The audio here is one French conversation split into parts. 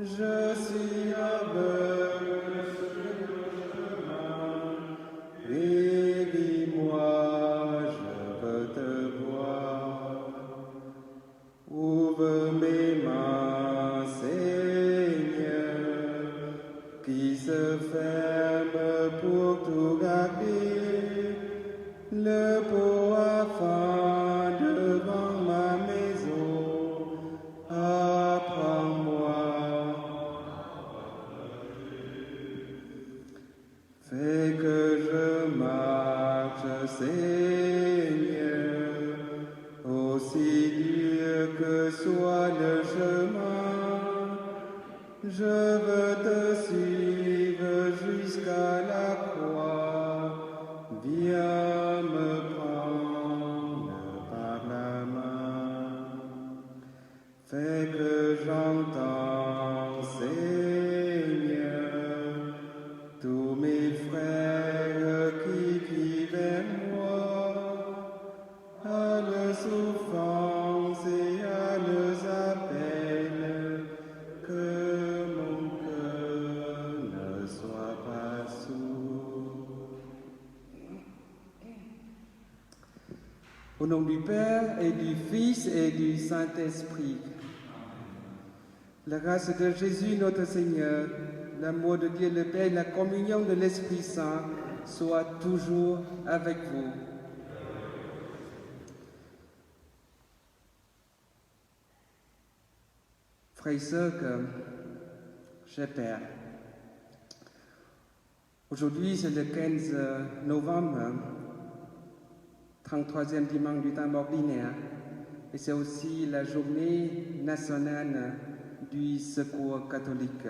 Je suis aveugle sur le chemin. Guéris-moi, je veux te voir. Ouvre mes mains, Seigneur, qui se ferment pour tout garder. Le pot à fin devant ma maison. Apprends-moi. Fais que je marche, Seigneur, aussi dur que soit le chemin. Je veux te suivre jusqu'à la croix. Viens me prendre par la main. Fais que j'entende, Seigneur, tous mes frères qui crient vers moi, à leur souffrance et à leurs appels, que mon cœur ne soit pas sourd. Au nom du Père et du Fils et du Saint-Esprit, la grâce de Jésus notre Seigneur, l'amour de Dieu le Père et la communion de l'Esprit Saint soient toujours avec vous. Frères et sœurs, chers pères, aujourd'hui c'est le 15 novembre, 33e dimanche du temps ordinaire, et c'est aussi la journée nationale du Secours catholique.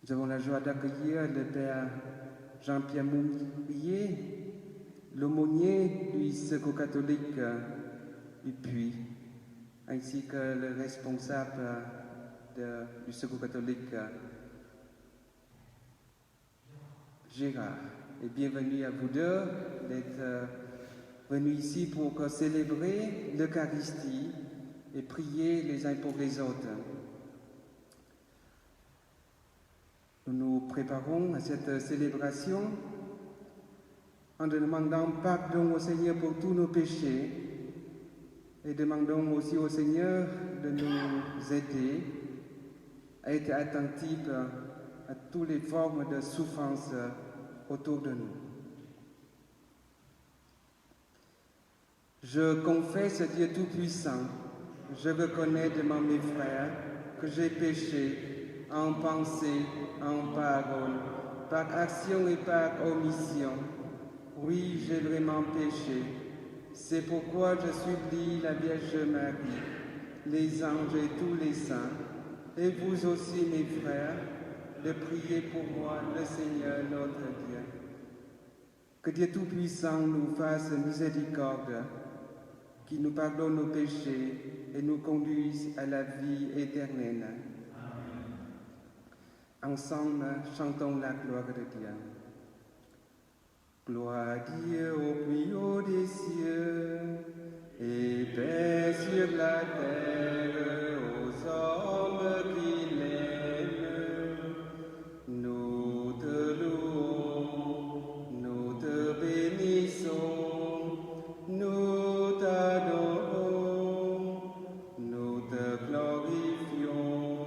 Nous avons la joie d'accueillir le Père Jean-Pierre Mounier, l'aumônier du Secours catholique du Puy, ainsi que le responsable du Secours catholique, Gérard. Et bienvenue à vous deux d'être venus ici pour célébrer l'Eucharistie et prier les uns pour les autres. Nous nous préparons à cette célébration en demandant pardon au Seigneur pour tous nos péchés et demandons aussi au Seigneur de nous aider à être attentifs à toutes les formes de souffrance autour de nous. Je confesse Dieu Tout-Puissant, je reconnais devant mes frères que j'ai péché en pensée, en parole, par action et par omission. Oui, j'ai vraiment péché. C'est pourquoi je supplie la Vierge Marie, les anges et tous les saints, et vous aussi mes frères, de prier pour moi le Seigneur notre Dieu. Que Dieu Tout-Puissant nous fasse miséricorde, qui nous pardonne nos péchés et nous conduise à la vie éternelle. Amen. Ensemble, chantons la gloire de Dieu. Gloire à Dieu au plus haut des cieux, et paix sur la terre aux hommes qui l'aiment. Nous te louons, nous te bénissons, nous t'adorons, nous te glorifions,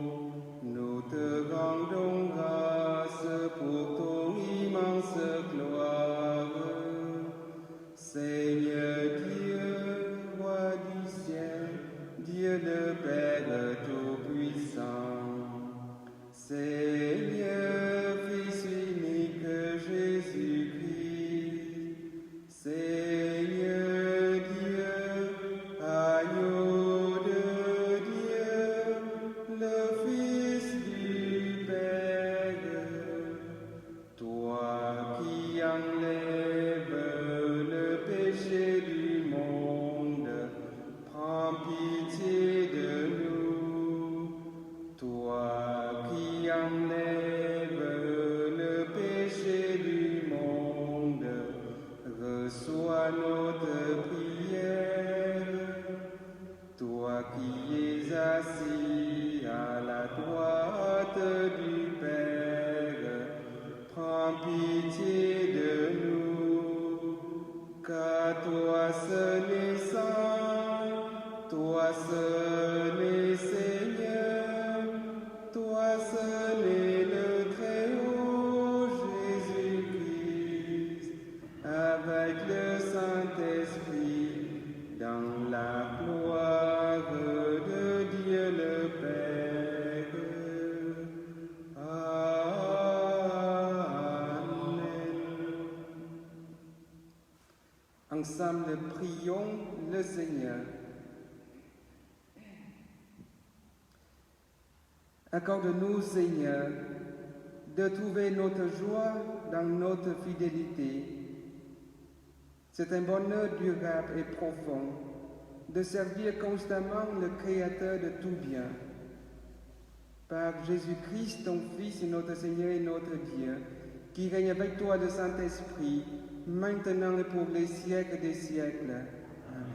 nous te rendons grâce pour ton immense gloire. Seigneur Dieu, Roi du ciel, Dieu le Père Tout-Puissant, Seigneur, Fils unique Jésus-Christ, Seigneur Dieu, agneau de Dieu, le Fils du Père, toi qui enlèves le péché du monde, prends pitié de nous. Toi qui enlèves le péché du monde, reçois notre prière. Toi qui es assis à la droite du Père, prends pitié de nous, car toi seul es saint, toi seul es Seigneur, toi seul es le Très-Haut Jésus-Christ, avec le Saint-Esprit, dans la gloire de Dieu le Père. Amen. Ensemble, prions le Seigneur. Accorde-nous, Seigneur, de trouver notre joie dans notre fidélité. C'est un bonheur durable et profond de servir constamment le Créateur de tout bien. Par Jésus-Christ, ton Fils, notre Seigneur et notre Dieu, qui règne avec toi le Saint-Esprit, maintenant et pour les siècles des siècles. Amen.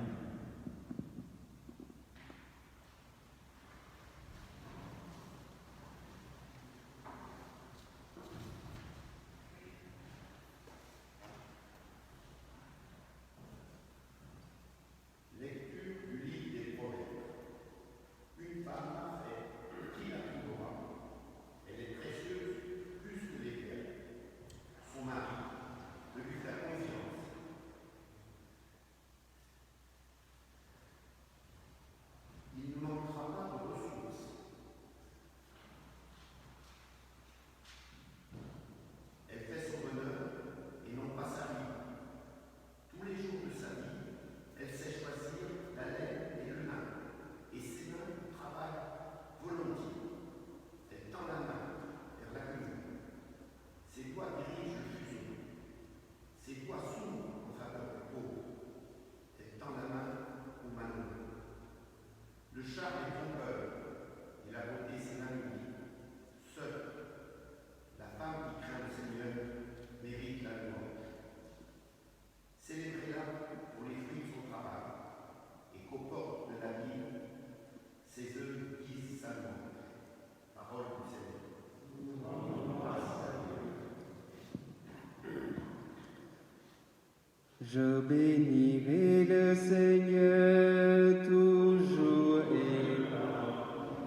Je bénirai le Seigneur toujours et partout.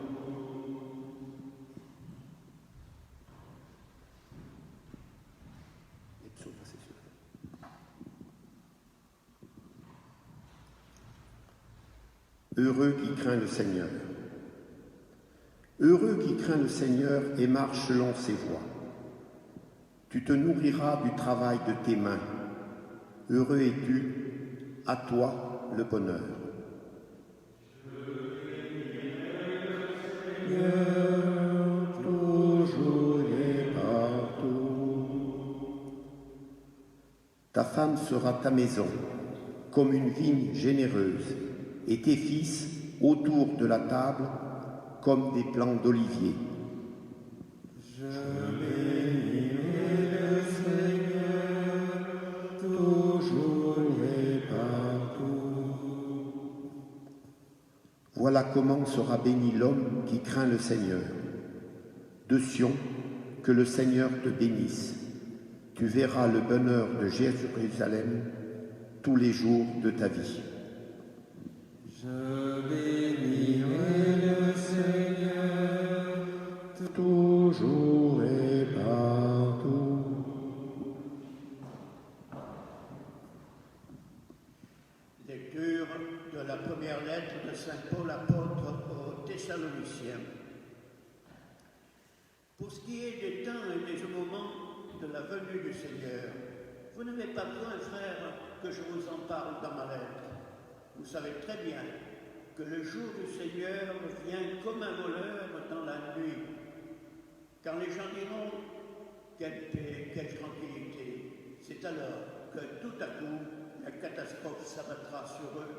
Heureux qui craint le Seigneur. Heureux qui craint le Seigneur et marche selon ses voies. Tu te nourriras du travail de tes mains. Heureux es-tu, à toi le bonheur. Seigneur, toujours et partout. Ta femme sera ta maison, comme une vigne généreuse, et tes fils autour de la table, comme des plants d'olivier. Je bénirai le Seigneur, toujours et partout. Voilà comment sera béni l'homme qui craint le Seigneur. De Sion, que le Seigneur te bénisse. Tu verras le bonheur de Jérusalem tous les jours de ta vie. Je bénirai le Seigneur, toujours et partout. Lecture de la première lettre de Saint Paul apôtre aux Thessaloniciens. Pour ce qui est des temps et des moments de la venue du Seigneur, vous n'avez pas besoin, frères, que je vous en parle dans ma lettre. Vous savez très bien que le jour du Seigneur vient comme un voleur dans la nuit. Quand les gens diront « quelle paix, quelle tranquillité », c'est alors que tout à coup la catastrophe s'abattra sur eux,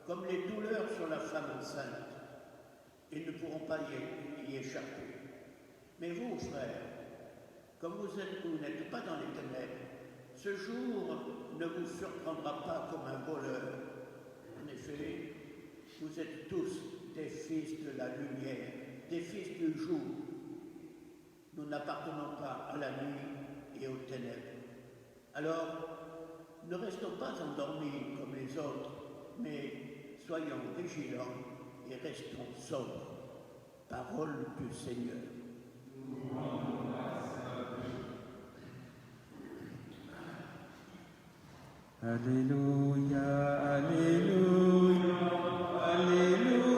comme les douleurs sur la femme enceinte. Ils ne pourront pas y échapper. Mais vous, frères, comme vous n'êtes pas dans les ténèbres, ce jour ne vous surprendra pas comme un voleur. En effet, vous êtes tous des fils de la lumière, des fils du jour. Nous n'appartenons pas à la nuit et aux ténèbres. Alors, ne restons pas endormis comme les autres, mais soyons vigilants et restons sobres. Parole du Seigneur. Alléluia, Alléluia, Alléluia.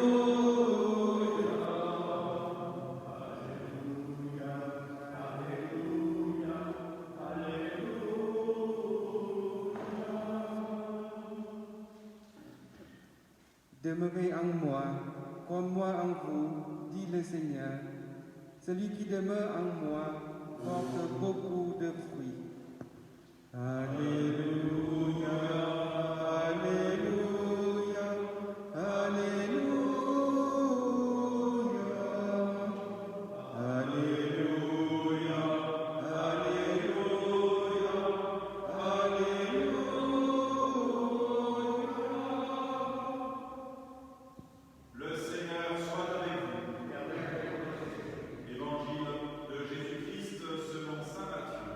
Demeurez en moi, comme moi en vous, dit le Seigneur. Celui qui demeure en moi porte beaucoup de fruits. Alléluia, Alléluia, Alléluia, Alléluia, Alléluia, Alléluia. Le Seigneur soit avec vous. Évangile de Jésus-Christ selon saint Matthieu.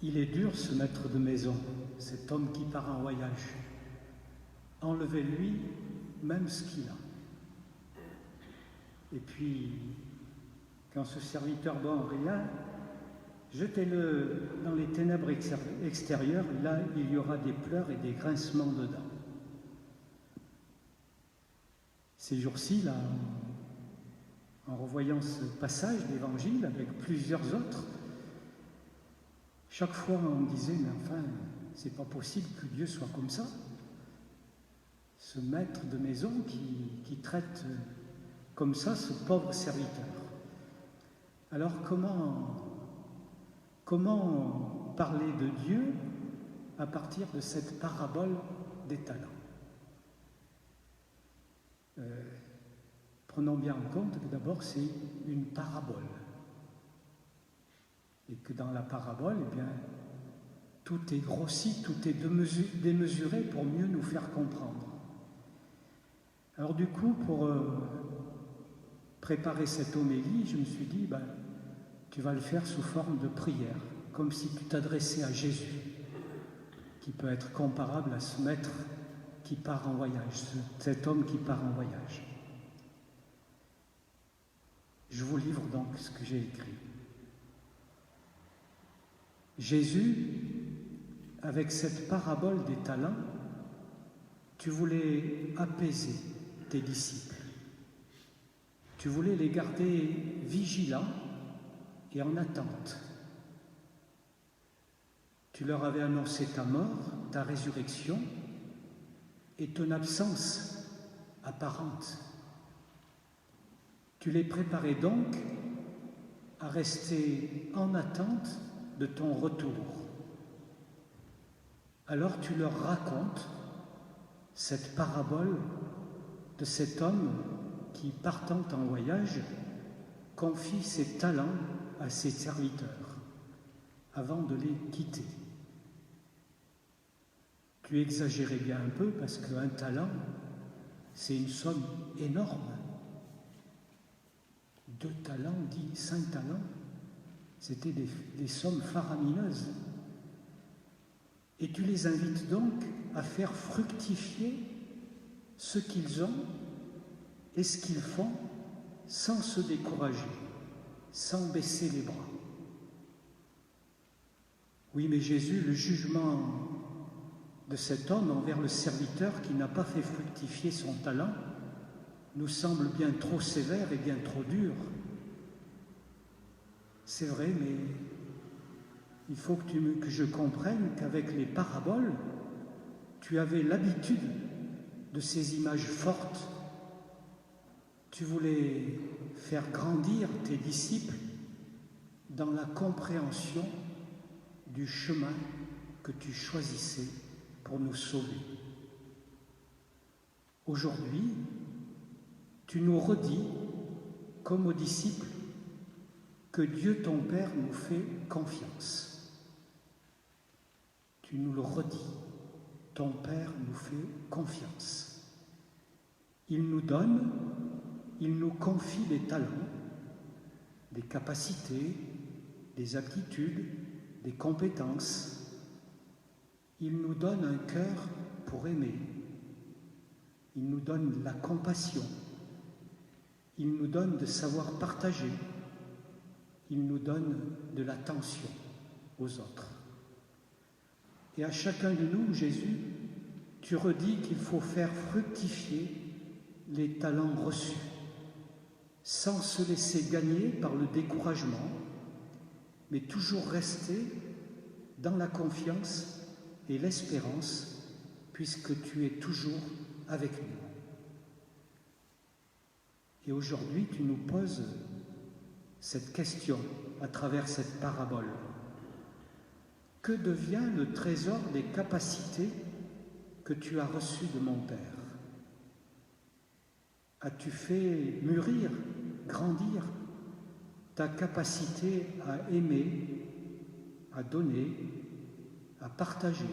Il est dur ce maître de maison, cet homme qui part en voyage. Enlevez-lui même ce qu'il a. Et puis, quand ce serviteur bon rien, jetez-le dans les ténèbres extérieures, là il y aura des pleurs et des grincements dedans. Ces jours-ci, là, en revoyant ce passage d'Évangile avec plusieurs autres, chaque fois on me disait, mais enfin, c'est pas possible que Dieu soit comme ça. Ce maître de maison qui traite comme ça ce pauvre serviteur. Alors comment parler de Dieu à partir de cette parabole des talents? Prenons bien en compte que d'abord c'est une parabole. Et que dans la parabole, eh bien, tout est grossi, tout est démesuré pour mieux nous faire comprendre. Alors du coup, pour préparer cette homélie, je me suis dit, tu vas le faire sous forme de prière, comme si tu t'adressais à Jésus, qui peut être comparable à ce maître qui part en voyage, cet homme qui part en voyage. Je vous livre donc ce que j'ai écrit. Jésus, avec cette parabole des talents, tu voulais apaiser tes disciples. Tu voulais les garder vigilants et en attente. Tu leur avais annoncé ta mort, ta résurrection et ton absence apparente. Tu les préparais donc à rester en attente de ton retour. Alors tu leur racontes cette parabole de cet homme qui, partant en voyage, confie ses talents à ses serviteurs avant de les quitter. Tu exagérais bien un peu parce qu'un talent, c'est une somme énorme. 2 talents, 10, 5 talents, c'était des sommes faramineuses. Et tu les invites donc à faire fructifier ce qu'ils ont et ce qu'ils font sans se décourager, sans baisser les bras. Oui, mais Jésus, le jugement de cet homme envers le serviteur qui n'a pas fait fructifier son talent nous semble bien trop sévère et bien trop dur. C'est vrai, mais il faut que je comprenne qu'avec les paraboles, tu avais l'habitude de ces images fortes. Tu voulais faire grandir tes disciples dans la compréhension du chemin que tu choisissais pour nous sauver. Aujourd'hui, tu nous redis, comme aux disciples, que Dieu ton Père nous fait confiance. Tu nous le redis, ton Père nous fait confiance. Il nous donne, il nous confie des talents, des capacités, des aptitudes, des compétences. Il nous donne un cœur pour aimer. Il nous donne la compassion. Il nous donne de savoir partager. Il nous donne de l'attention aux autres. Et à chacun de nous, Jésus, tu redis qu'il faut faire fructifier les talents reçus, sans se laisser gagner par le découragement, mais toujours rester dans la confiance et l'espérance, puisque tu es toujours avec nous. Et aujourd'hui, tu nous poses cette question à travers cette parabole. Que devient le trésor des capacités que tu as reçues de mon Père? As-tu fait mûrir, grandir ta capacité à aimer, à donner, à partager,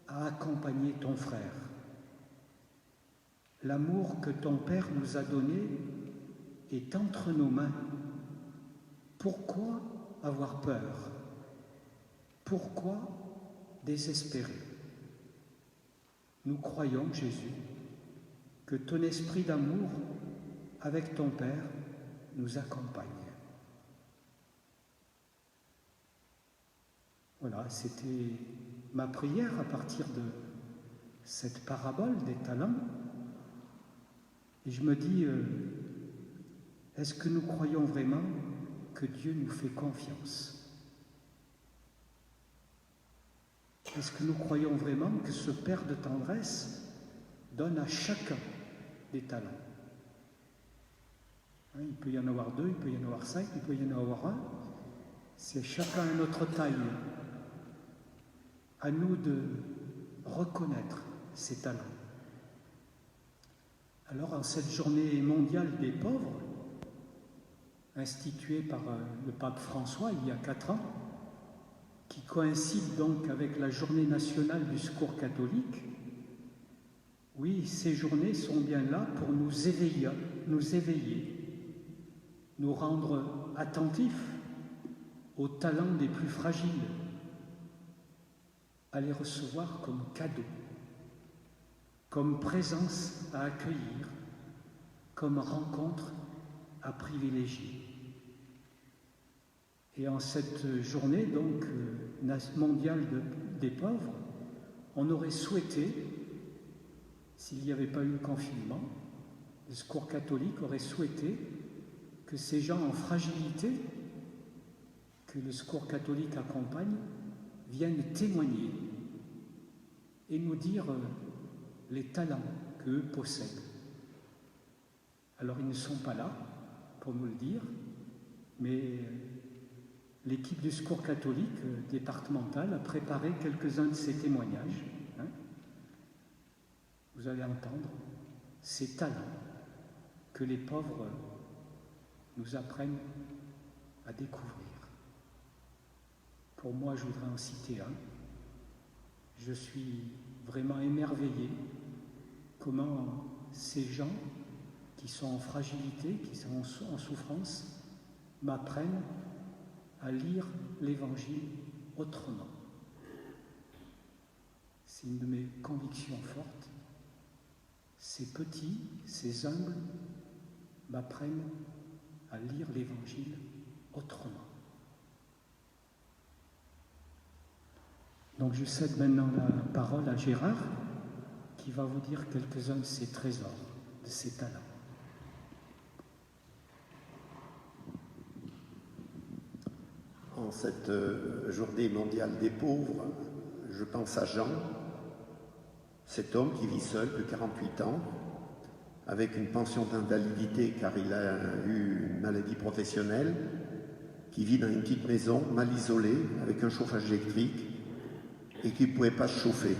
à accompagner ton frère? L'amour que ton Père nous a donné est entre nos mains. Pourquoi avoir peur? Pourquoi désespérer? Nous croyons, Jésus, que ton esprit d'amour avec ton Père nous accompagne. Voilà, c'était ma prière à partir de cette parabole des talents. Et je me dis, est-ce que nous croyons vraiment que Dieu nous fait confiance? Est-ce que nous croyons vraiment que ce Père de tendresse donne à chacun des talents? Il peut y en avoir 2, il peut y en avoir 5, il peut y en avoir 1. C'est chacun à notre taille. À nous de reconnaître ces talents. Alors, en cette journée mondiale des pauvres, instituée par le pape François il y a 4 ans, qui coïncide donc avec la journée nationale du secours catholique, oui, ces journées sont bien là pour nous éveiller, nous rendre attentifs aux talents des plus fragiles, à les recevoir comme cadeaux, comme présence à accueillir, comme rencontre à privilégier. Et en cette journée donc mondiale des pauvres, on aurait souhaité, s'il n'y avait pas eu le confinement, le Secours catholique aurait souhaité que ces gens en fragilité, que le Secours catholique accompagne, viennent témoigner et nous dire les talents qu'eux possèdent. Alors ils ne sont pas là pour nous le dire, mais l'équipe du Secours catholique départemental a préparé quelques-uns de ces témoignages. Vous allez entendre ces talents que les pauvres nous apprennent à découvrir. Pour moi, je voudrais en citer un. Je suis vraiment émerveillé comment ces gens qui sont en fragilité, qui sont en souffrance, m'apprennent à lire l'Évangile autrement. C'est une de mes convictions fortes. Ces petits, ces humbles m'apprennent à lire l'Évangile autrement. Donc je cède maintenant la parole à Gérard, qui va vous dire quelques-uns de ses trésors, de ses talents. En cette journée mondiale des pauvres, je pense à Jean, cet homme qui vit seul de 48 ans, avec une pension d'invalidité car il a eu une maladie professionnelle, qui vit dans une petite maison mal isolée, avec un chauffage électrique, et qui ne pouvait pas se chauffer.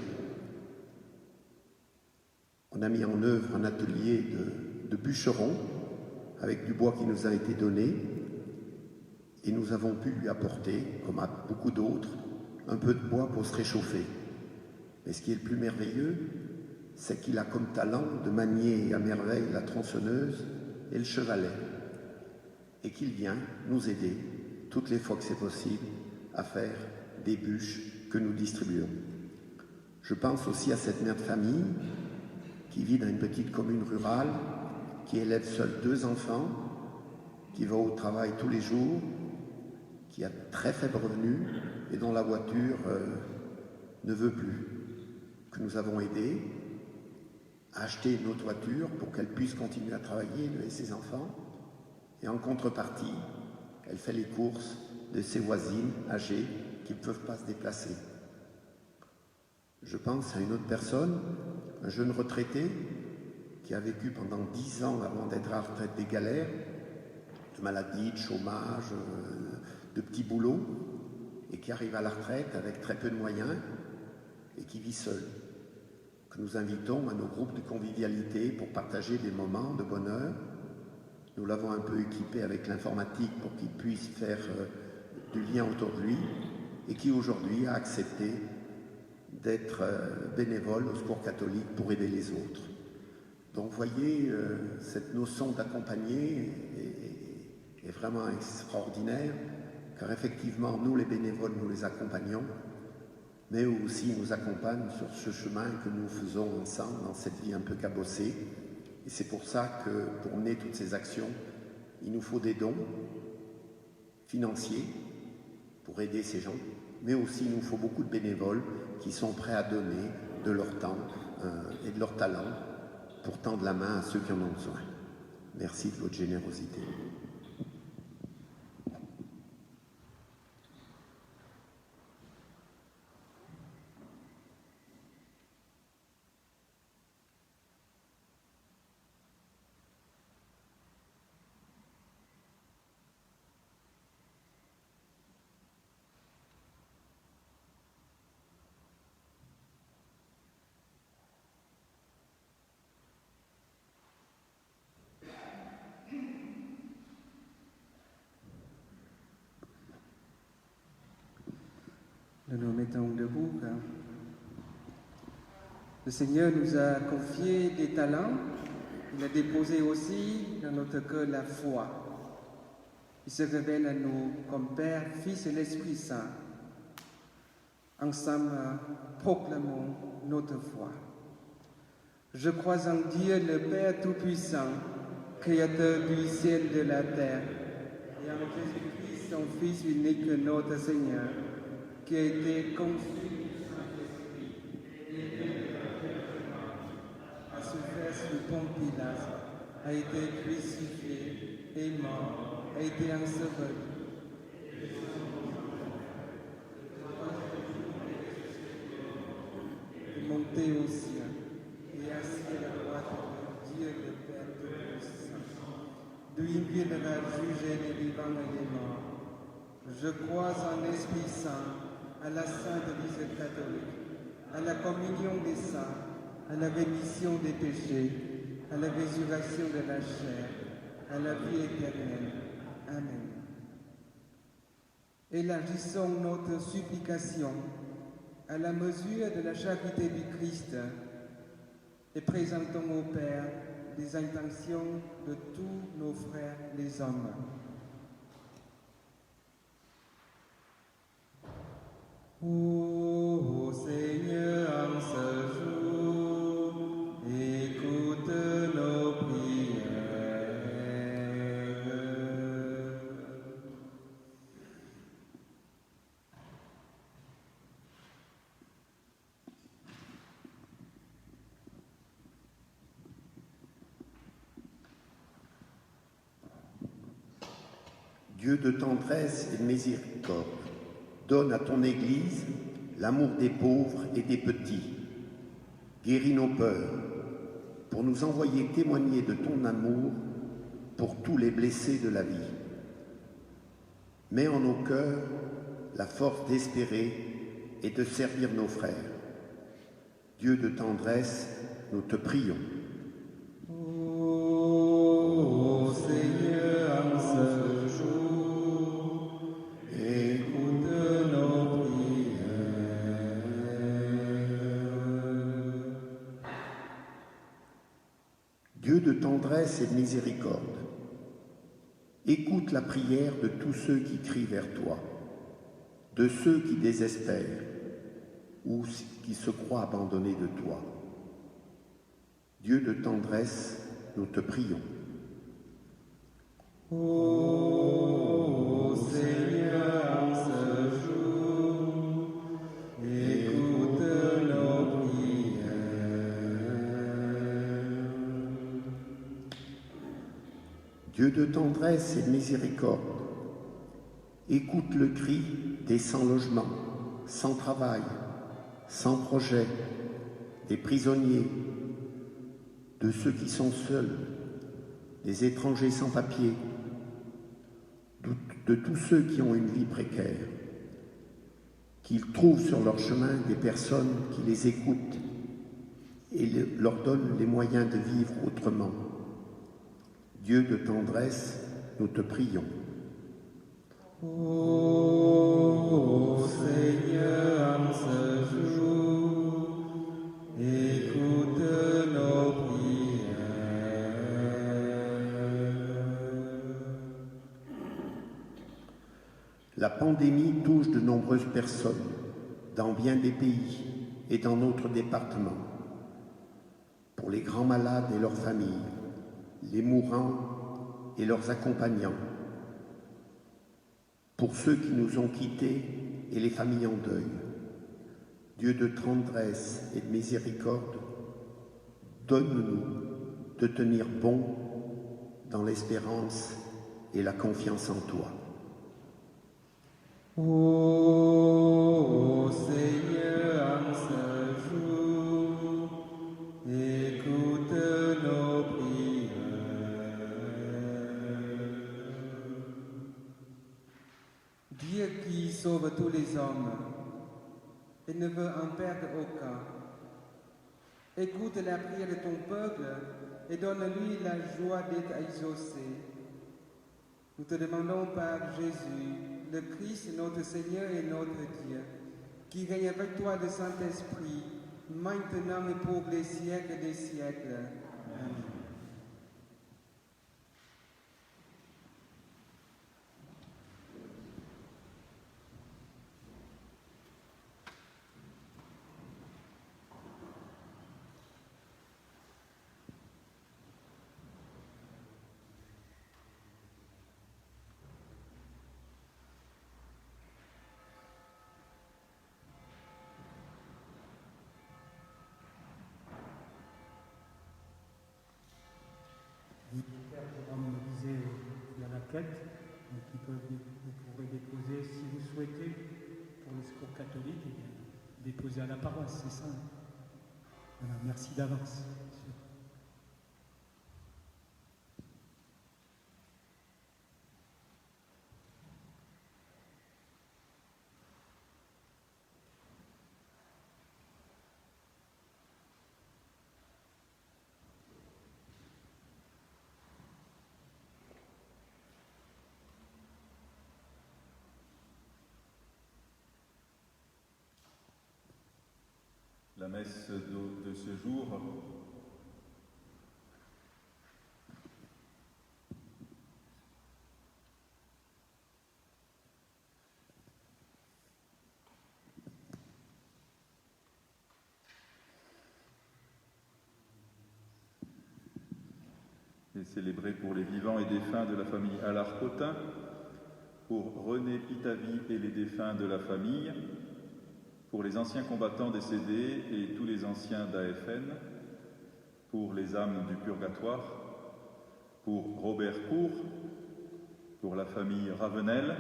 On a mis en œuvre un atelier de bûcheron avec du bois qui nous a été donné et nous avons pu lui apporter, comme à beaucoup d'autres, un peu de bois pour se réchauffer. Mais ce qui est le plus merveilleux, c'est qu'il a comme talent de manier à merveille la tronçonneuse et le chevalet et qu'il vient nous aider toutes les fois que c'est possible à faire des bûches que nous distribuons. Je pense aussi à cette mère de famille qui vit dans une petite commune rurale, qui élève seule 2 enfants, qui va au travail tous les jours, qui a très faible revenu et dont la voiture ne veut plus, que nous avons aidé à acheter une autre voiture pour qu'elle puisse continuer à travailler, elle et ses enfants, et en contrepartie, elle fait les courses de ses voisines âgées qui ne peuvent pas se déplacer. Je pense à une autre personne, un jeune retraité qui a vécu pendant 10 ans avant d'être à la retraite des galères, de maladie, de chômage, de petits boulots, et qui arrive à la retraite avec très peu de moyens et qui vit seul. Que nous invitons à nos groupes de convivialité pour partager des moments de bonheur. Nous l'avons un peu équipé avec l'informatique pour qu'il puisse faire du lien autour de lui et qui aujourd'hui a accepté d'être bénévole au Secours catholique pour aider les autres. Donc vous voyez, cette notion d'accompagner est vraiment extraordinaire car effectivement, nous les bénévoles, nous les accompagnons, mais eux aussi nous accompagnent sur ce chemin que nous faisons ensemble dans cette vie un peu cabossée. Et c'est pour ça que pour mener toutes ces actions, il nous faut des dons financiers pour aider ces gens, mais aussi il nous faut beaucoup de bénévoles qui sont prêts à donner de leur temps et de leur talent pour tendre la main à ceux qui en ont besoin. Merci de votre générosité. Nous nous mettons debout. Le Seigneur nous a confié des talents. Il a déposé aussi dans notre cœur la foi. Il se révèle à nous comme Père, Fils et l'Esprit Saint. Ensemble, proclamons notre foi. Je crois en Dieu, le Père Tout-Puissant, Créateur du ciel et de la terre, et en Jésus-Christ, son Fils unique, notre Seigneur, qui a été conçu du Saint-Esprit, a souffert sous Ponce Pilate, a été crucifié, est mort, a été enseveli. Est monté au ciel et assis à la droite de Dieu le Père Tout-Puissant. D'où il viendra juger les vivants et les morts. Je crois en l'Esprit Saint, à la Sainte Église catholique, à la communion des saints, à la rémission des péchés, à la résurrection de la chair, à la vie éternelle. Amen. Élargissons notre supplication à la mesure de la charité du Christ et présentons au Père les intentions de tous nos frères les hommes. Ô Seigneur, en ce jour, écoute nos prières. Dieu de tendresse et de miséricorde, donne à ton Église l'amour des pauvres et des petits. Guéris nos peurs, pour nous envoyer témoigner de ton amour pour tous les blessés de la vie. Mets en nos cœurs la force d'espérer et de servir nos frères. Dieu de tendresse, nous te prions. Ô Seigneur, en ce jour, écoute nos prières. Dieu de tendresse et de miséricorde, écoute la prière de tous ceux qui crient vers toi, de ceux qui désespèrent ou qui se croient abandonnés de toi. Dieu de tendresse, nous te prions. Ô Seigneur, en ce jour, écoute nos prières. Dieu de tendresse et de miséricorde, écoute le cri des sans-logement, sans travail, sans projet, des prisonniers, de ceux qui sont seuls, des étrangers sans papier, de tous ceux qui ont une vie précaire, qu'ils trouvent sur leur chemin des personnes qui les écoutent et leur donnent les moyens de vivre autrement. Dieu de tendresse, nous te prions. Ô Seigneur, en ce jour, écoute nos prières. La pandémie touche de nombreuses personnes dans bien des pays et dans notre département. Pour les grands malades et leurs familles, les mourants et leurs accompagnants, pour ceux qui nous ont quittés et les familles en deuil, Dieu de tendresse et de miséricorde, donne-nous de tenir bon dans l'espérance et la confiance en toi. Ô Seigneur, en ce jour, écoute nos prières. Dieu qui sauve tous les hommes et ne veut en perdre aucun, écoute la prière de ton peuple et donne-lui la joie d'être exaucé. Nous te demandons par Jésus, le Christ, notre Seigneur et notre Dieu, qui règne avec toi le Saint-Esprit, maintenant et pour les siècles des siècles. Amen. Me disait il y a la quête, donc vous pourrez déposer, si vous souhaitez, pour les secours catholiques, et bien, déposer à la paroisse, c'est ça. Voilà, merci d'avance. La messe de ce jour est célébrée pour les vivants et défunts de la famille Allard-Cotin, pour René Pitavi et les défunts de la famille, pour les anciens combattants décédés et tous les anciens d'AFN, pour les âmes du purgatoire, pour Robert Cour, pour la famille Ravenel,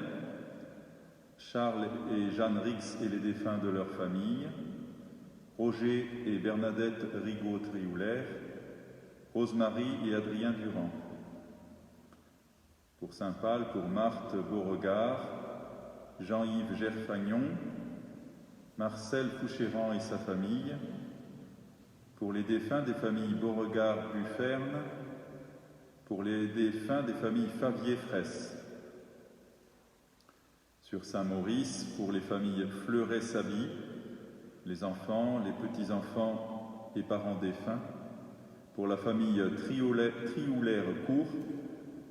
Charles et Jeanne Rix et les défunts de leur famille, Roger et Bernadette Rigaud-Trioulaire, Rosemary et Adrien Durand, pour Saint-Pal, pour Marthe Beauregard, Jean-Yves Gerfagnon, Marcel Fouchéran et sa famille, pour les défunts des familles Beauregard-Bufferne, pour les défunts des familles Favier-Fraisse. Sur Saint-Maurice, pour les familles Fleuret-Saby, les enfants, les petits-enfants et parents défunts, pour la famille Trioulaire-Court,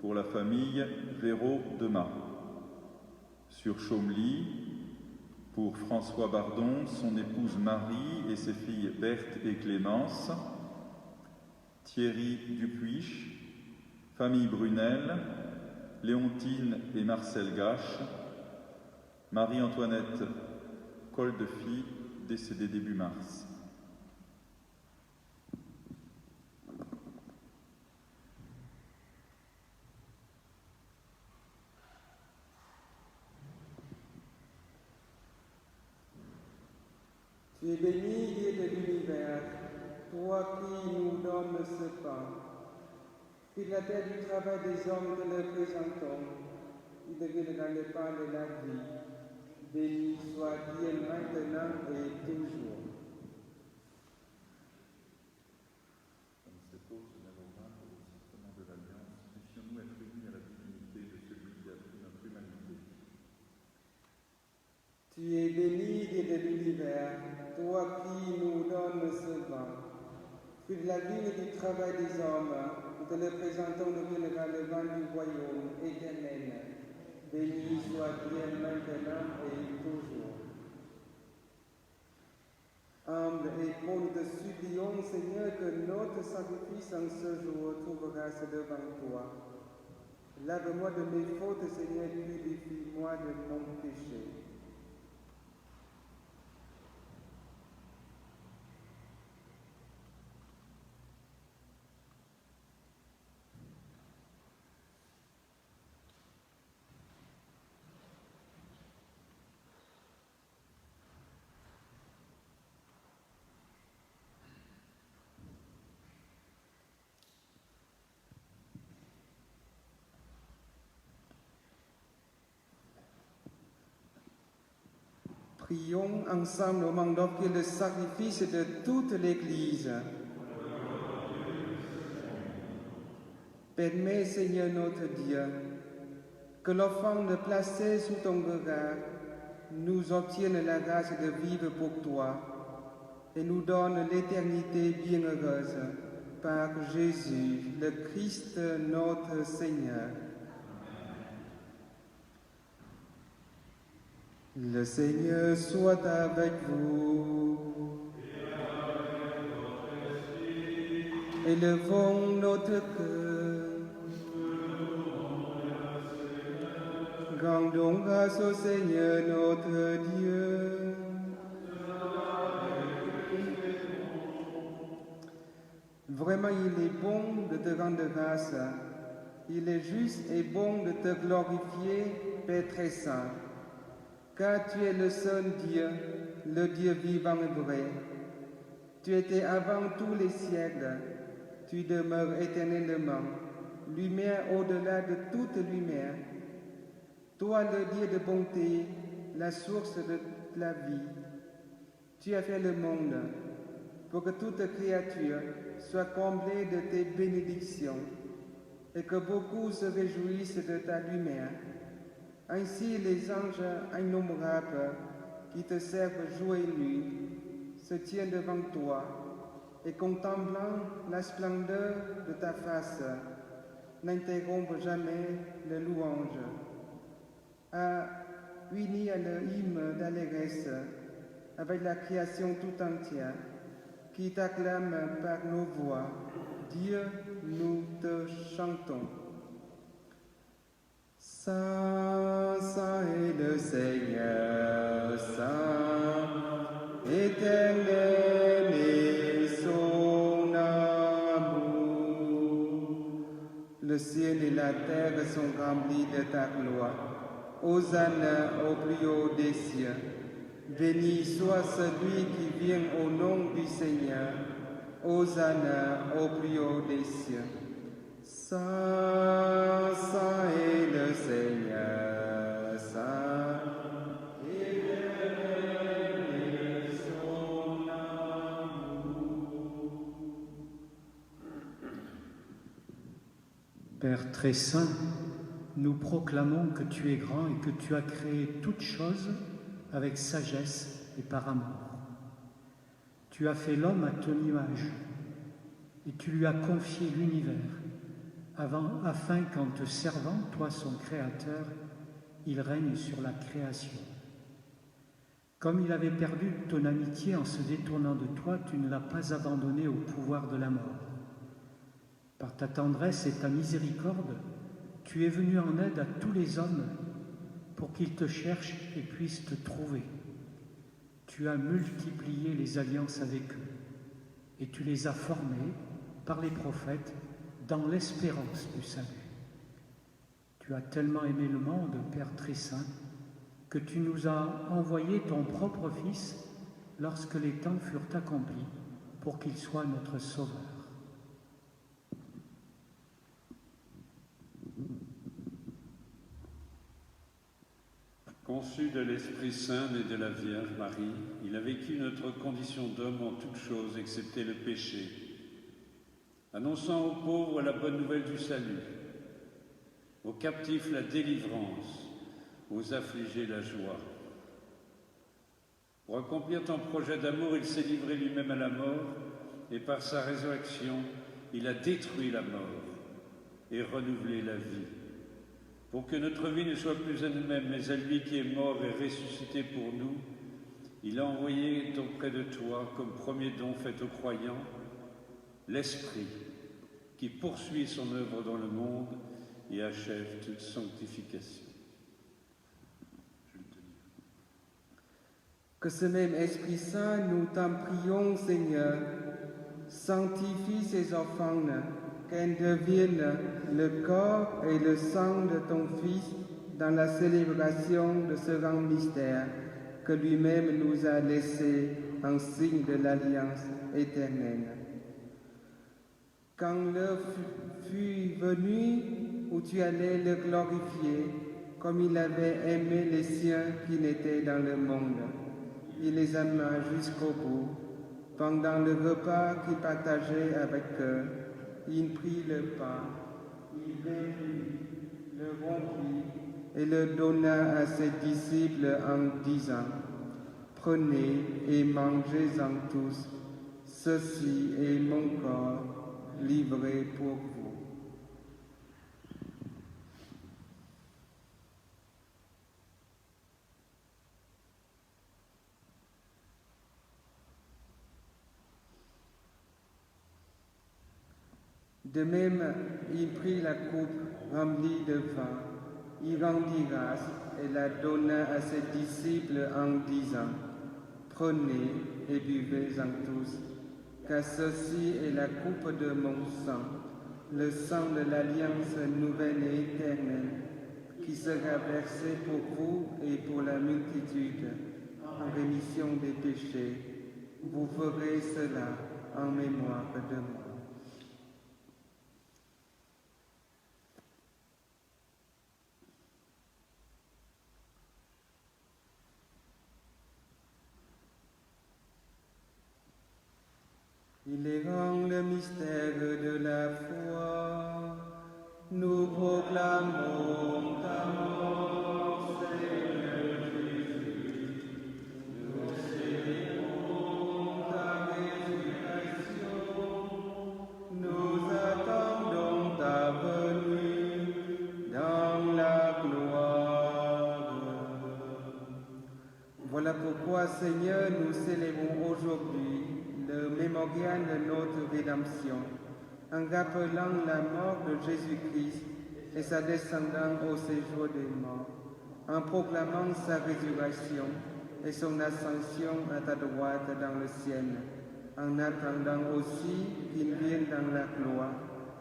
pour la famille Véraud-Demas. Sur Chaumelly, pour François Bardon, son épouse Marie et ses filles Berthe et Clémence, Thierry Dupuich, famille Brunel, Léontine et Marcel Gache, Marie-Antoinette Coldefy, décédée début mars. Tu es béni, Dieu de l'univers, toi qui nous donnes ce pain. Puis la terre du travail des hommes que le présentons, il deviendra le pain de la vie. Béni soit Dieu maintenant et toujours. Comme cette eau se lève au vin pour le sacrement de l'Alliance, puissions-nous être unis à la divinité de celui qui a pris notre humanité. Tu es béni, Dieu de l'univers, toi qui nous donnes ce vin. Puis de la vigne du travail des hommes, nous te le présentons, deviendra le vin du royaume éternel. Béni soit-il maintenant et toujours. Humble et pour nous te supplions, Seigneur, que notre sacrifice en ce jour trouve grâce devant toi. Lave-moi de mes fautes, Seigneur, purifie-moi de mon péché. Prions ensemble au moment d'offrir le sacrifice de toute l'Église. Permets, Seigneur notre Dieu, que l'offrande placée sous ton regard nous obtienne la grâce de vivre pour toi et nous donne l'éternité bienheureuse par Jésus, le Christ notre Seigneur. Le Seigneur soit avec vous. Élevons notre cœur. Rendons grâce au Seigneur notre Dieu. Vraiment, il est bon de te rendre grâce. Il est juste et bon de te glorifier, Père très saint. Car tu es le seul Dieu, le Dieu vivant et vrai. Tu étais avant tous les siècles, tu demeures éternellement, lumière au-delà de toute lumière. Toi, le Dieu de bonté, la source de la vie, tu as fait le monde pour que toute créature soit comblée de tes bénédictions et que beaucoup se réjouissent de ta lumière. Ainsi, les anges innombrables qui te servent jour et nuit se tiennent devant toi et contemplant la splendeur de ta face, n'interrompent jamais le louange. Unis à leur hymne d'allégresse avec la création tout entière qui t'acclame par nos voix, Dieu, nous te chantons. Saint, saint est le Seigneur, saint, éternel est son amour. Le ciel et la terre sont remplis de ta gloire. Hosanna au plus haut des cieux. Béni soit celui qui vient au nom du Seigneur. Hosanna au plus haut des cieux. Saint, saint est le Seigneur, saint, éternel est son amour. Père très saint, nous proclamons que tu es grand et que tu as créé toutes choses avec sagesse et par amour. Tu as fait l'homme à ton image et tu lui as confié l'univers afin qu'en te servant, toi son Créateur, il règne sur la création. Comme il avait perdu ton amitié en se détournant de toi, tu ne l'as pas abandonné au pouvoir de la mort. Par ta tendresse et ta miséricorde, tu es venu en aide à tous les hommes pour qu'ils te cherchent et puissent te trouver. Tu as multiplié les alliances avec eux et tu les as formés par les prophètes dans l'espérance du salut. Tu as tellement aimé le monde, Père très saint, que tu nous as envoyé ton propre Fils lorsque les temps furent accomplis pour qu'il soit notre Sauveur. Conçu de l'Esprit Saint et de la Vierge Marie, il a vécu notre condition d'homme en toutes choses, excepté le péché, annonçant aux pauvres la bonne nouvelle du salut, aux captifs la délivrance, aux affligés la joie. Pour accomplir ton projet d'amour, il s'est livré lui-même à la mort, et par sa résurrection, il a détruit la mort et renouvelé la vie, Pour que notre vie ne soit plus à nous-mêmes, mais à lui qui est mort et ressuscité pour nous, il a envoyé auprès de toi, comme premier don fait aux croyants, l'Esprit qui poursuit son œuvre dans le monde et achève toute sanctification. Que ce même Esprit Saint, nous t'en prions, Seigneur, sanctifie ces offrandes, qu'elles deviennent le corps et le sang de ton Fils dans la célébration de ce grand mystère que lui-même nous a laissé en signe de l'alliance éternelle. Quand l'heure fut venue où tu allais le glorifier, comme il avait aimé les siens qui n'étaient dans le monde, il les aima jusqu'au bout. Pendant le repas qu'il partageait avec eux, il prit le pain, il bénit, le rompit et le donna à ses disciples en disant: Prenez et mangez-en tous, ceci est mon corps livré pour vous. De même, il prit la coupe remplie de vin, il rendit grâce et la donna à ses disciples en disant: Prenez et buvez-en tous, car ceci est la coupe de mon sang, le sang de l'alliance nouvelle et éternelle, qui sera versé pour vous et pour la multitude, en rémission des péchés. Vous ferez cela en mémoire de moi. Il est grand le mystère de la foi. Nous proclamons ta mort, Seigneur Jésus. Nous célébrons ta résurrection. Nous attendons ta venue dans la gloire. Voilà pourquoi, Seigneur, nous célébrons aujourd'hui le mémorial de notre rédemption, en rappelant la mort de Jésus-Christ et sa descendance au séjour des morts, en proclamant sa résurrection et son ascension à ta droite dans le ciel, en attendant aussi qu'il vienne dans la gloire.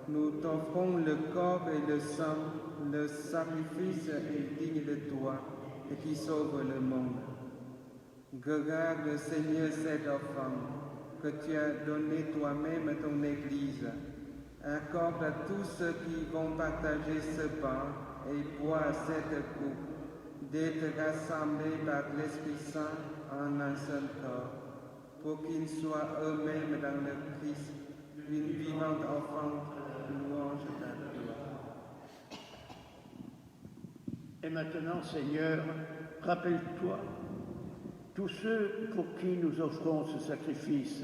Nous t'offrons le corps et le sang, le sacrifice est digne de toi et qui sauve le monde. Regarde, Seigneur, cette offrande que tu as donné toi-même à ton Église. Accorde à tous ceux qui vont partager ce pain et boire cette coupe d'être rassemblés par l'Esprit Saint en un seul corps, pour qu'ils soient eux-mêmes dans le Christ, une vivante offrande, louange de ta gloire. Et maintenant, Seigneur, rappelle-toi tous ceux pour qui nous offrons ce sacrifice,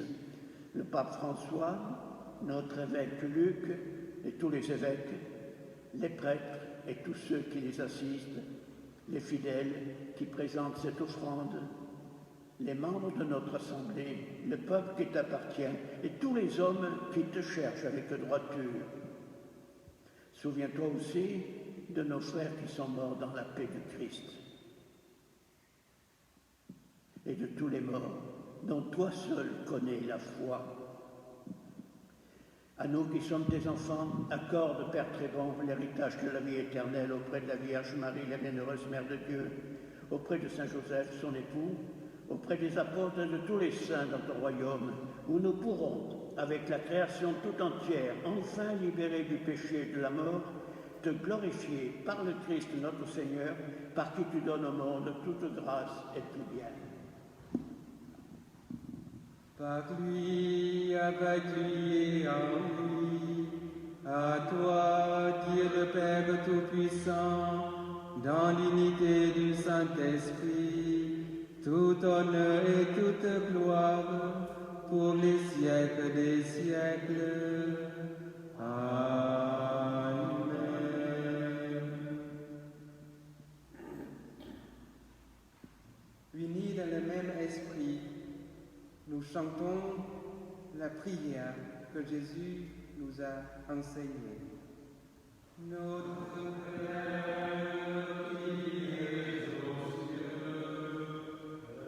le pape François, notre évêque Luc et tous les évêques, les prêtres et tous ceux qui les assistent, les fidèles qui présentent cette offrande, les membres de notre assemblée, le peuple qui t'appartient et tous les hommes qui te cherchent avec droiture. Souviens-toi aussi de nos frères qui sont morts dans la paix du Christ et de tous les morts dont toi seul connais la foi. À nous qui sommes tes enfants, accorde, Père très bon, l'héritage de la vie éternelle auprès de la Vierge Marie, la bienheureuse Mère de Dieu, auprès de Saint Joseph, son époux, auprès des apôtres et de tous les saints dans ton royaume, où nous pourrons, avec la création tout entière, enfin libérés du péché et de la mort, te glorifier par le Christ notre Seigneur, par qui tu donnes au monde toute grâce et tout bien. Par lui, avec lui et en lui, à toi, Dieu le Père Tout-Puissant, dans l'unité du Saint-Esprit, tout honneur et toute gloire pour les siècles des siècles. Amen. Nous chantons la prière que Jésus nous a enseignée. Notre Père qui es aux cieux,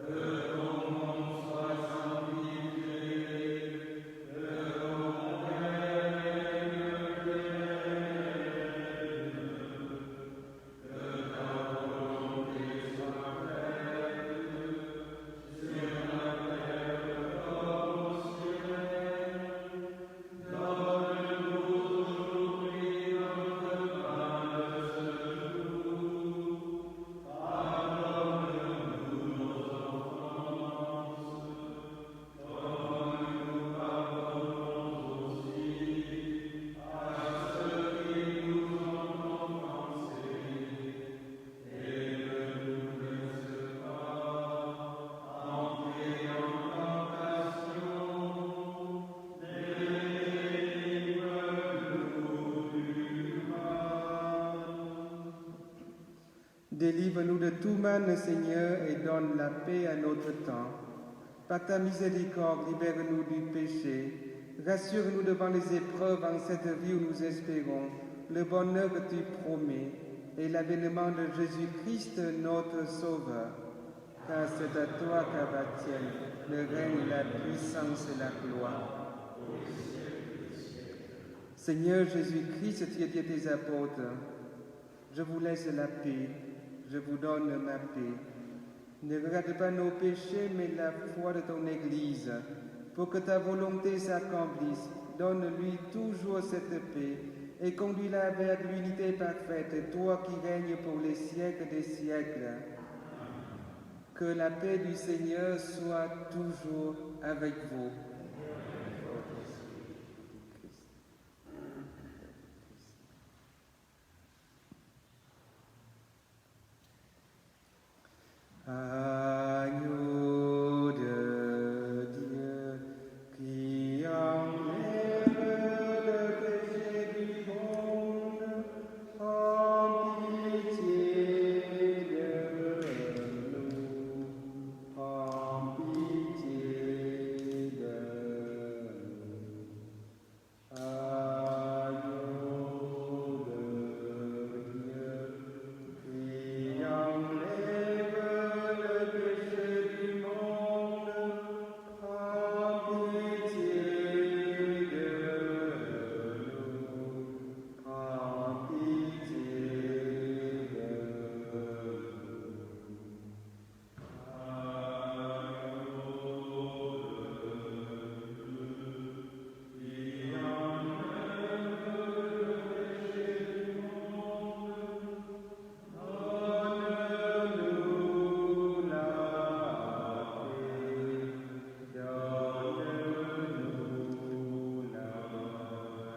que ton nom soit sanctifié, que ton règne vienne, que ta volonté soit faite sur la terre comme au ciel. Donne-nous aujourd'hui notre pain de ce jour. Pardonne-nous nos offenses, comme nous pardonnons aussi à ceux qui nous ont offensés. Et ne nous laisse pas entrer en tentation, mais délivre-nous du mal. Délivre-nous de tout mal, Seigneur, et donne la paix à notre temps. Par ta miséricorde, libère-nous du péché. Rassure-nous devant les épreuves en cette vie où nous espérons le bonheur que tu promets et l'avènement de Jésus-Christ, notre Sauveur. Car c'est à toi qu'appartiennent le règne, la puissance et la gloire. Seigneur Jésus-Christ, tu as dit à tes apôtres, je vous laisse la paix, je vous donne ma paix. Ne regarde pas nos péchés, mais la foi de ton Église. Pour que ta volonté s'accomplisse, donne-lui toujours cette paix et conduis-la vers l'unité parfaite, toi qui règnes pour les siècles des siècles. Que la paix du Seigneur soit toujours avec vous. Agneau de Dieu, qui enlève le péché du monde, en pitié de nous, en pitié de nous. Agneau de Dieu, qui enlève le péché du monde, en pitié de nous, en pitié de nous. Donne-nous la paix, donne-nous la paix.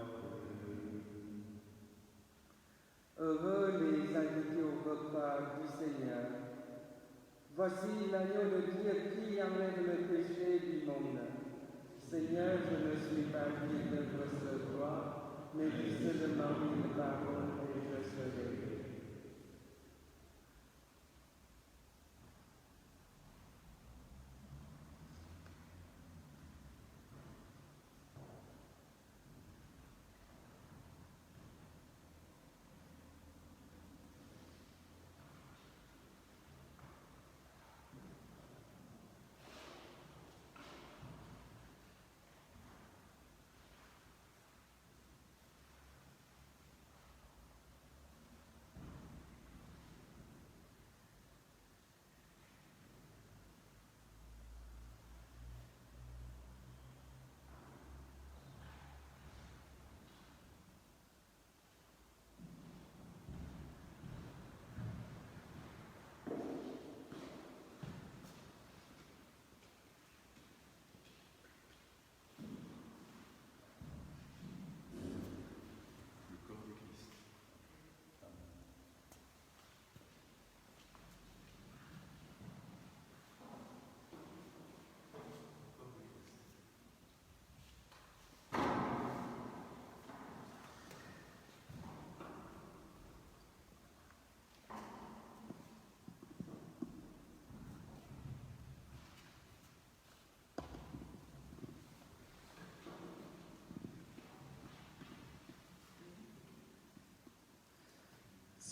Heureux les invités au repas du Seigneur. Voici l'agneau de Dieu qui enlève le péché du monde. Seigneur, je ne suis pas digne de recevoir, mais dis seulement une parole et je serai guéri.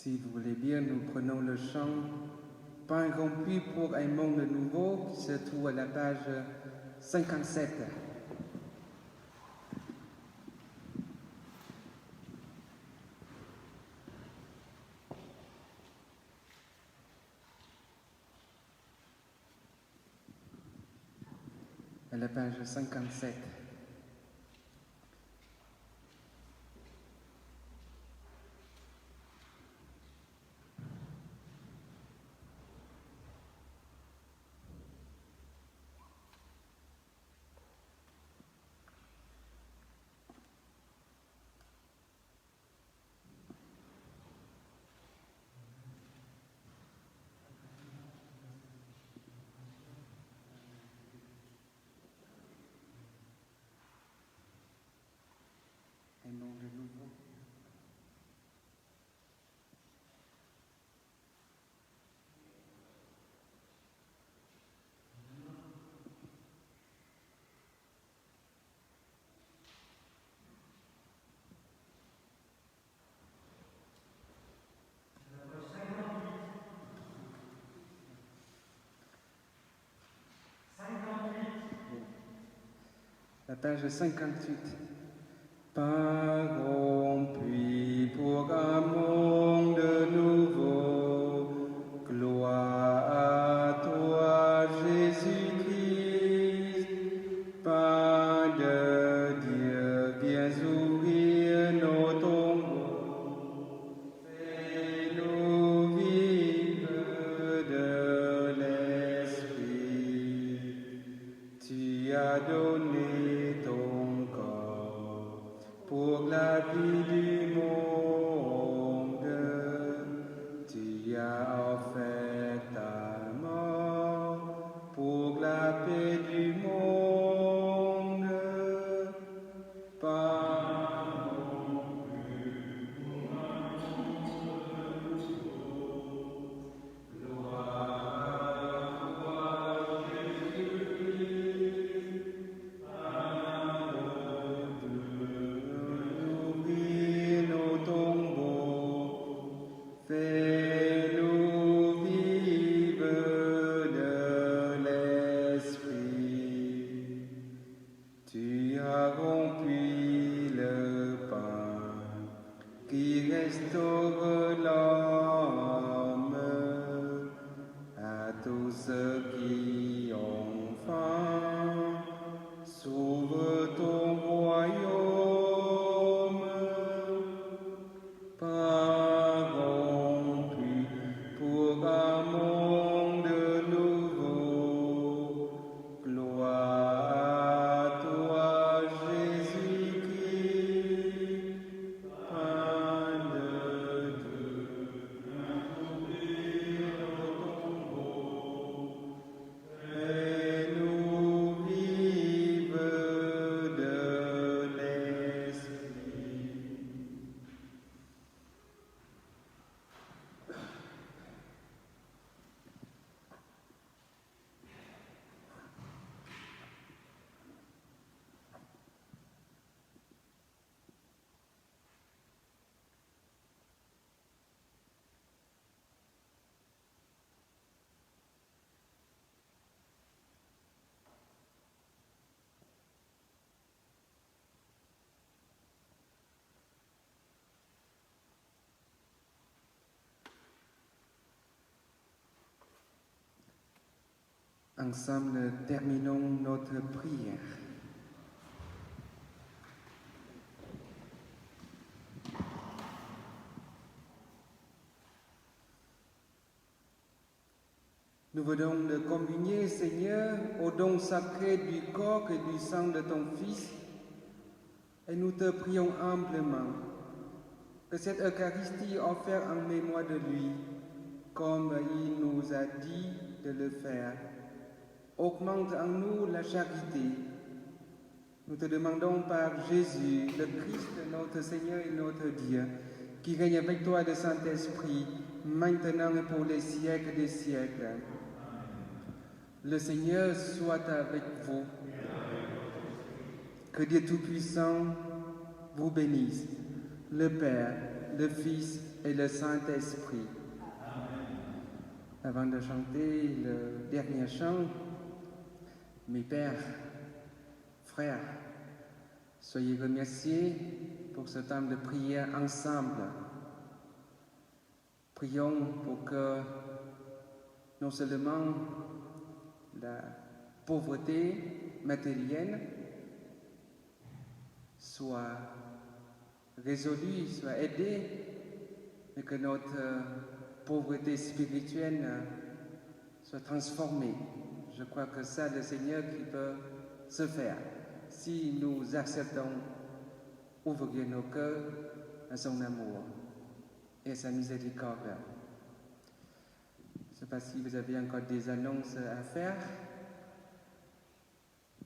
Si vous voulez bien, nous prenons le chant Pain rompu pour un monde nouveau qui se trouve à la page 57. À la page 57. Un monde nouveau. La page 58. Pain rompu pour un monde nouveau, gloire à toi Jésus-Christ, Pain de Dieu, viens ouvrir nos tombeaux, fais-nous vivre de l'Esprit, tu as donné ton corps pour la vie du monde, tu as offert ta mort pour la paix du monde. Pardon pour un monde nouveau, gloire à toi, Jésus-Christ, ouvrir nos tombeaux, fais-nous vivre de l'Esprit. Tu as rompu le pain qui restaure l'homme à tous ceux qui ont faim. S'ouvre ton royaume, pain rompu pour un monde nouveau. Gloire à toi, Jésus-Christ, pain de Dieu, viens ouvrir nos tombeaux, fais-nous vivre de l'Esprit. Ensemble, terminons notre prière. Nous venons de communier, Seigneur, au don sacré du corps et du sang de ton Fils, et nous te prions humblement que cette Eucharistie offerte en mémoire de lui, comme il nous a dit de le faire, augmente en nous la charité. Nous te demandons par Jésus, le Christ, notre Seigneur et notre Dieu, qui règne avec toi le Saint-Esprit, maintenant et pour les siècles des siècles. Le Seigneur soit avec vous. Que Dieu Tout-Puissant vous bénisse, le Père, le Fils et le Saint-Esprit. Avant de chanter le dernier chant, mes pères, frères, soyez remerciés pour ce temps de prière ensemble. Prions pour que non seulement la pauvreté matérielle soit résolue, soit aidée, mais que notre pauvreté spirituelle soit transformée. Je crois que ça, le Seigneur qui peut se faire si nous acceptons ouvrir nos cœurs à son amour et à sa miséricorde. Je ne sais pas si vous avez encore des annonces à faire.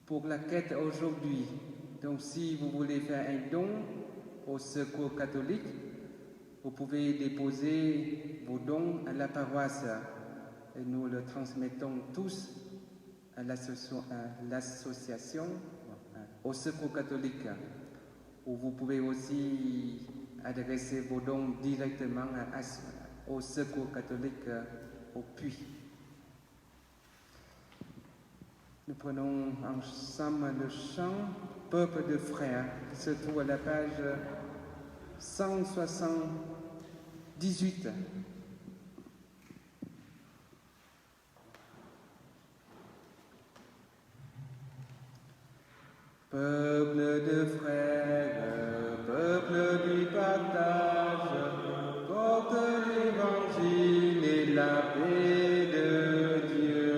Pour la quête aujourd'hui, donc si vous voulez faire un don au Secours catholique, vous pouvez déposer vos dons à la paroisse et nous le transmettons tous à l'association au Secours catholique, où vous pouvez aussi adresser vos dons directement au Secours catholique au Puy. Nous prenons ensemble le chant Peuple de frères, qui se trouve à la page 178. Peuple de frères, peuple du partage, porte l'évangile et la paix de Dieu.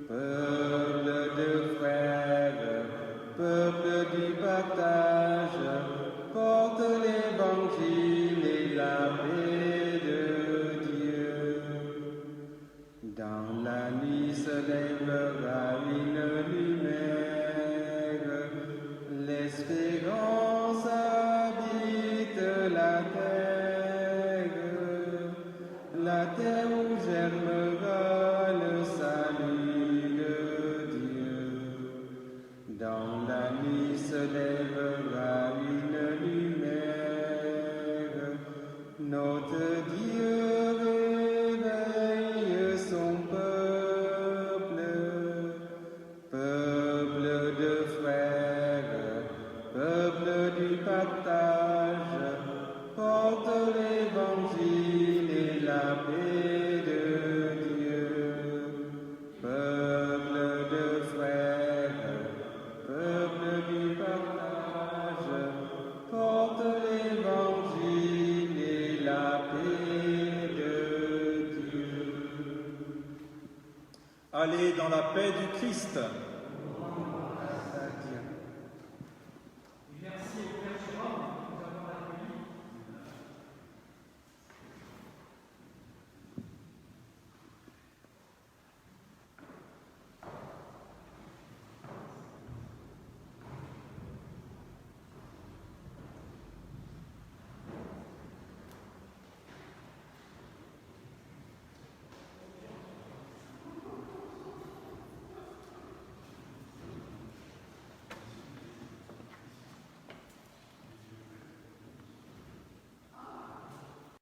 Peuple de frères, peuple du partage, porte l'évangile et la paix de Dieu. Dans la nuit se lèvera une lumière, l'espérance habite la terre où germera le salut de Dieu. Dans la nuit se lèvera une lumière, notre Dieu réveille son peuple, peuple de frères, peuple du partage, porte l'évangile et la paix de Dieu. Peuple de frères, peuple du partage, porte l'évangile et la paix de Dieu. Allez dans la paix du Christ.